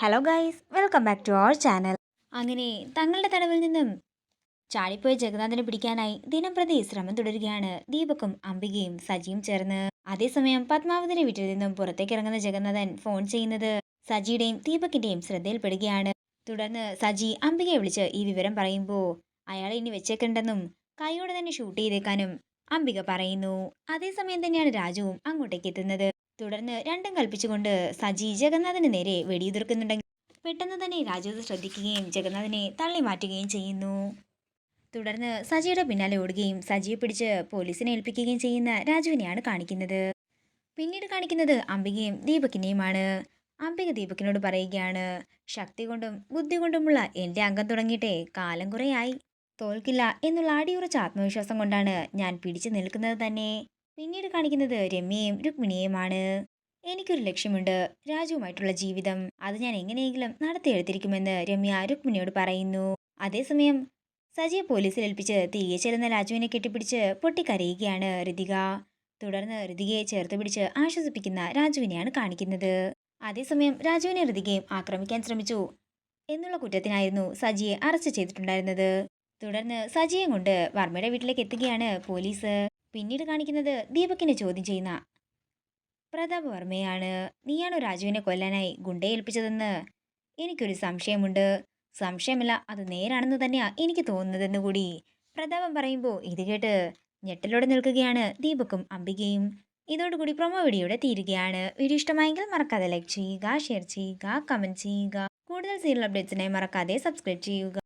Hello guys, welcome back to our channel. അങ്ങനെ തങ്ങളുടെ തടവിൽ നിന്നും ചാടിപ്പോയ ജഗന്നാഥനെ പിടിക്കാനായി ദിനംപ്രതി ശ്രമം തുടരുകയാണ് ദീപക്കും അംബികയും സജിയും ചേർന്ന്. അതേസമയം പത്മാവതിന്റെ വീട്ടിൽ നിന്നും പുറത്തേക്ക് ഇറങ്ങുന്ന ജഗന്നാഥൻ ഫോൺ ചെയ്യുന്നത് സജിയുടെയും ദീപകിന്റെയും ശ്രദ്ധയിൽപ്പെടുകയാണ്. തുടർന്ന് സജി അംബികയെ വിളിച്ച് ഈ വിവരം പറയുമ്പോൾ അയാളെ ഇനി വെച്ചേക്കണ്ടെന്നും കൈയോടെ തന്നെ ഷൂട്ട് ചെയ്തേക്കാനും അംബിക പറയുന്നു. അതേസമയം തന്നെയാണ് രാജുവും അങ്ങോട്ടേക്ക് എത്തുന്നത്. തുടർന്ന് രണ്ടും കൽപ്പിച്ചുകൊണ്ട് സജി ജഗന്നാഥന് നേരെ വെടിയുതിർക്കുന്നുണ്ടെങ്കിൽ പെട്ടെന്ന് തന്നെ രാജു അത് ശ്രദ്ധിക്കുകയും ജഗന്നാഥനെ തള്ളി മാറ്റുകയും ചെയ്യുന്നു. തുടർന്ന് സജിയുടെ പിന്നാലെ ഓടുകയും സജിയെ പിടിച്ച് പോലീസിനെ ഏൽപ്പിക്കുകയും ചെയ്യുന്ന രാജുവിനെയാണ് കാണിക്കുന്നത്. പിന്നീട് കാണിക്കുന്നത് അംബികയും ദീപകിനെയുമാണ്. അംബിക ദീപകിനോട് പറയുകയാണ്, ശക്തി കൊണ്ടും ബുദ്ധി കൊണ്ടുമുള്ള എൻ്റെ അംഗം തുടങ്ങിയിട്ടേ കാലം കുറേയായി. തോൽക്കില്ല എന്നുള്ള അടിയുറച്ച ആത്മവിശ്വാസം കൊണ്ടാണ് ഞാൻ പിടിച്ചു നിൽക്കുന്നത് തന്നെ. പിന്നീട് കാണിക്കുന്നത് രമ്യയും രുക്മിണിയെയുമാണ്. എനിക്കൊരു ലക്ഷ്യമുണ്ട്, രാജുവുമായിട്ടുള്ള ജീവിതം. അത് ഞാൻ എങ്ങനെയെങ്കിലും നടത്തിയെടുത്തിരിക്കുമെന്ന് രമ്യ രുക്മിണിയോട് പറയുന്നു. അതേസമയം സജിയെ പോലീസിൽ ഏൽപ്പിച്ച് തിരികെ ചെല്ലുന്ന രാജുവിനെ കെട്ടിപ്പിടിച്ച് പൊട്ടിക്കരയുകയാണ് ഋതിക. തുടർന്ന് ഋതികയെ ചേർത്ത് പിടിച്ച് ആശ്വസിപ്പിക്കുന്ന രാജുവിനെയാണ് കാണിക്കുന്നത്. അതേസമയം രാജുവിനെ ഋതികയും ആക്രമിക്കാൻ ശ്രമിച്ചു എന്നുള്ള കുറ്റത്തിനായിരുന്നു സജിയെ അറസ്റ്റ് ചെയ്തിട്ടുണ്ടായിരുന്നത്. തുടർന്ന് സജിയെ കൊണ്ട് വർമ്മയുടെ വീട്ടിലേക്ക് എത്തുകയാണ് പോലീസ്. പിന്നീട് കാണിക്കുന്നത് ദീപകിനെ ചോദ്യം ചെയ്യുന്ന പ്രതാപ് വർമ്മയാണ്. നീയാണോ രാജുവിനെ കൊല്ലാനായി ഗുണ്ടയെ ഏൽപ്പിച്ചതെന്ന് എനിക്കൊരു സംശയമുണ്ട്. സംശയമല്ല, അത് നേരാണെന്ന് തന്നെയാ എനിക്ക് തോന്നുന്നതെന്ന് കൂടി പ്രതാപം പറയുമ്പോൾ ഇത് കേട്ട് ഞെട്ടലോടെ നിൽക്കുകയാണ് ദീപക്കും അംബികയും. ഇതോടുകൂടി പ്രൊമോ വീഡിയോയുടെ തീരുകയാണ്. വീഡിയോ ഇഷ്ടമായെങ്കിൽ മറക്കാതെ ലൈക്ക് ചെയ്യുക, ഷെയർ ചെയ്യുക, കമന്റ് ചെയ്യുക. കൂടുതൽ സീരിയൽ അപ്ഡേറ്റ്സിനായി മറക്കാതെ സബ്സ്ക്രൈബ് ചെയ്യുക.